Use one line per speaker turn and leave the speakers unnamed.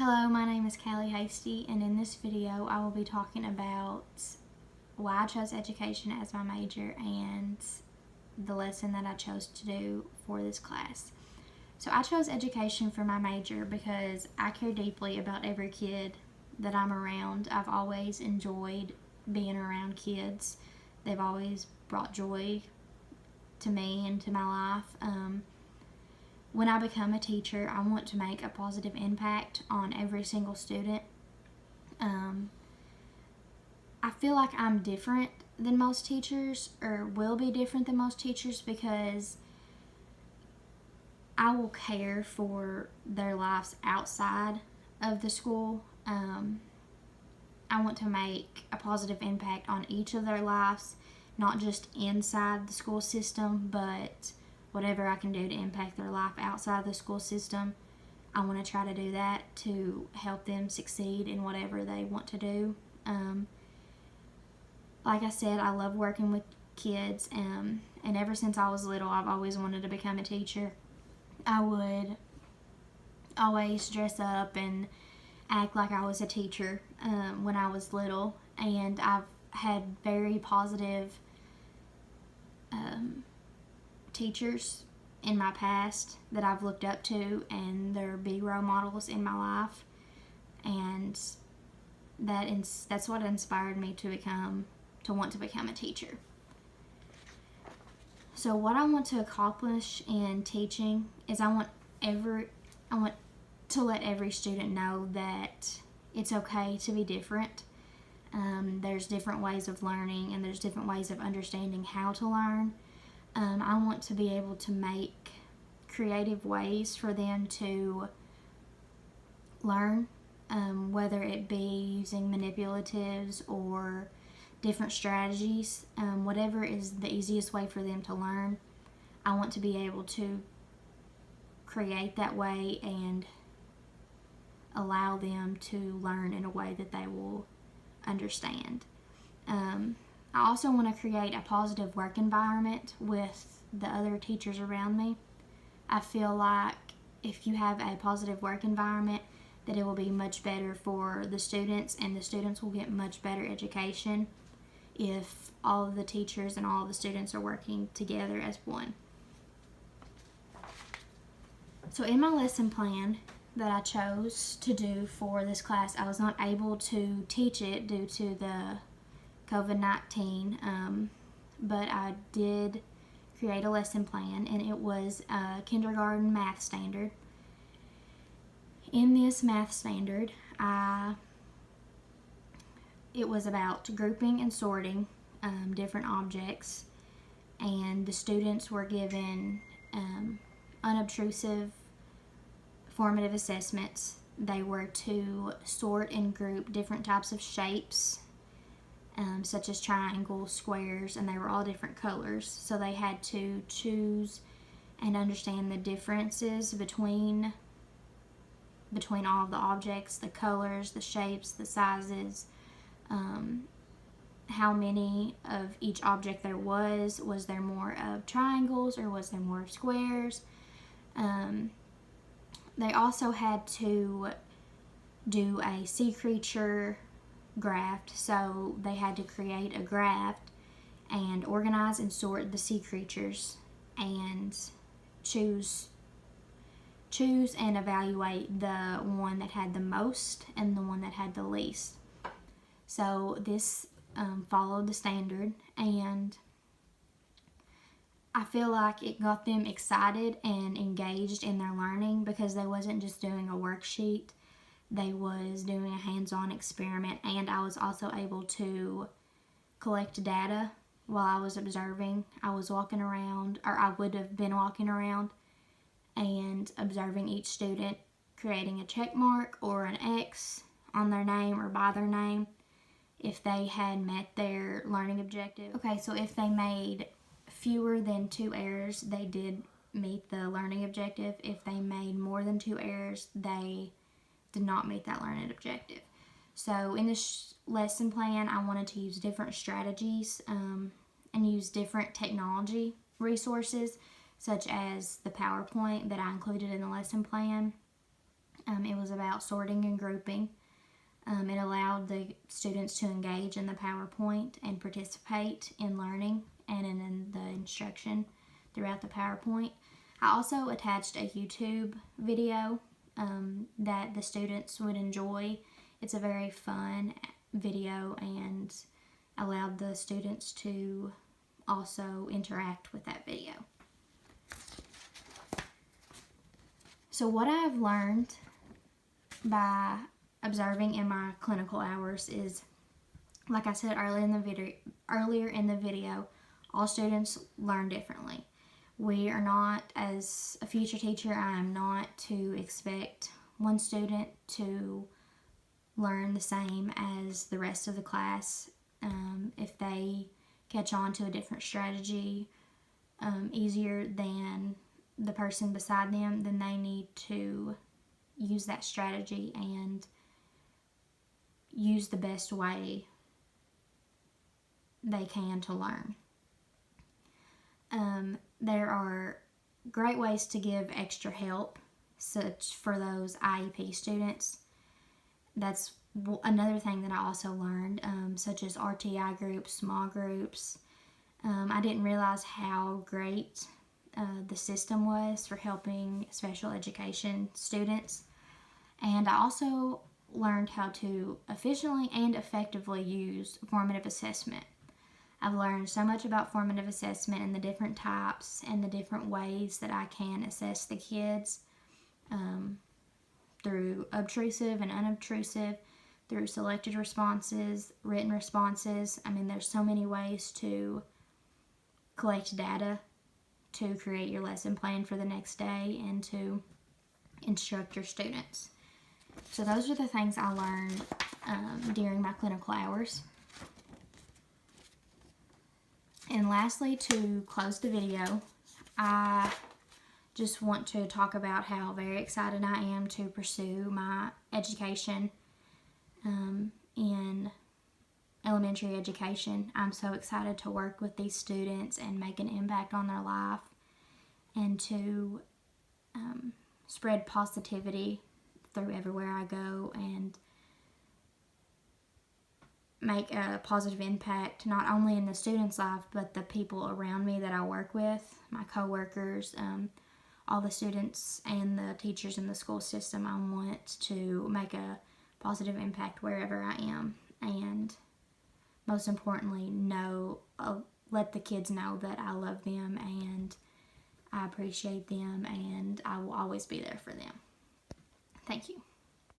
Hello, my name is Callie Hasty, and in this video I will be talking about why I chose education as my major and the lesson that I chose to do for this class. So I chose education for my major because I care deeply about every kid that I'm around. I've always enjoyed being around kids. They've always brought joy to me and to my life. When I become a teacher, I want to make a positive impact on every single student. I feel like I'm different than most teachers, or will be different than most teachers, because I will care for their lives outside of the school. I want to make a positive impact on each of their lives, not just inside the school system, but whatever I can do to impact their life outside the school system. I want to try to do that to help them succeed in whatever they want to do. Like I said, I love working with kids, and ever since I was little, I've always wanted to become a teacher. I would always dress up and act like I was a teacher when I was little, and I've had very positive teachers in my past that I've looked up to, and they're big role models in my life, and that's what inspired me to want to become a teacher. So what I want to accomplish in teaching is I want to let every student know that it's okay to be different. There's different ways of learning, and there's different ways of understanding how to learn. I want to be able to make creative ways for them to learn, whether it be using manipulatives or different strategies, whatever is the easiest way for them to learn. I want to be able to create that way and allow them to learn in a way that they will understand. I also want to create a positive work environment with the other teachers around me. I feel like if you have a positive work environment, that it will be much better for the students, and the students will get much better education if all of the teachers and all of the students are working together as one. So in my lesson plan that I chose to do for this class, I was not able to teach it due to the COVID-19, but I did create a lesson plan, and it was a kindergarten math standard. In this math standard, it was about grouping and sorting different objects, and the students were given unobtrusive formative assessments. They were to sort and group different types of shapes, such as triangles, squares, and they were all different colors. So they had to choose and understand the differences between all of the objects, the colors, the shapes, the sizes, how many of each object there was. Was there more of triangles or was there more of squares? They also had to do a sea creature graft, so they had to create a graft and organize and sort the sea creatures and choose and evaluate the one that had the most and the one that had the least. So this followed the standard, and I feel like it got them excited and engaged in their learning, because they wasn't just doing a worksheet, they was doing a hands-on experiment, and I was also able to collect data while I was observing. I was walking around, or I would have been walking around and observing each student, creating a check mark or an X on their name or by their name if they had met their learning objective. Okay, so if they made fewer than 2 errors, they did meet the learning objective. If they made more than 2 errors, they did not meet that learning objective. So in this lesson plan, I wanted to use different strategies and use different technology resources, such as the PowerPoint that I included in the lesson plan, It was about sorting and grouping. It allowed the students to engage in the PowerPoint and participate in learning and in the instruction throughout the PowerPoint. I also attached a YouTube video that the students would enjoy. It's a very fun video and allowed the students to also interact with that video. So what I've learned by observing in my clinical hours is, like I said earlier in the video, all students learn differently. We are not, as a future teacher, I am not to expect one student to learn the same as the rest of the class. If they catch on to a different strategy easier than the person beside them, then they need to use that strategy and use the best way they can to learn. There are great ways to give extra help, such for those IEP students. That's another thing that I also learned, such as RTI groups, small groups. I didn't realize how great the system was for helping special education students. And I also learned how to efficiently and effectively use formative assessment. I've learned so much about formative assessment and the different types and the different ways that I can assess the kids through obtrusive and unobtrusive, through selected responses, written responses. I mean, there's so many ways to collect data to create your lesson plan for the next day and to instruct your students. So those are the things I learned during my clinical hours. And lastly, to close the video, I just want to talk about how very excited I am to pursue my education in elementary education. I'm so excited to work with these students and make an impact on their life and to spread positivity through everywhere I go and make a positive impact not only in the student's life but the people around me that I work with, my coworkers, all the students and the teachers in the school system. I want to make a positive impact wherever I am, and most importantly, let the kids know that I love them and I appreciate them and I will always be there for them. Thank you.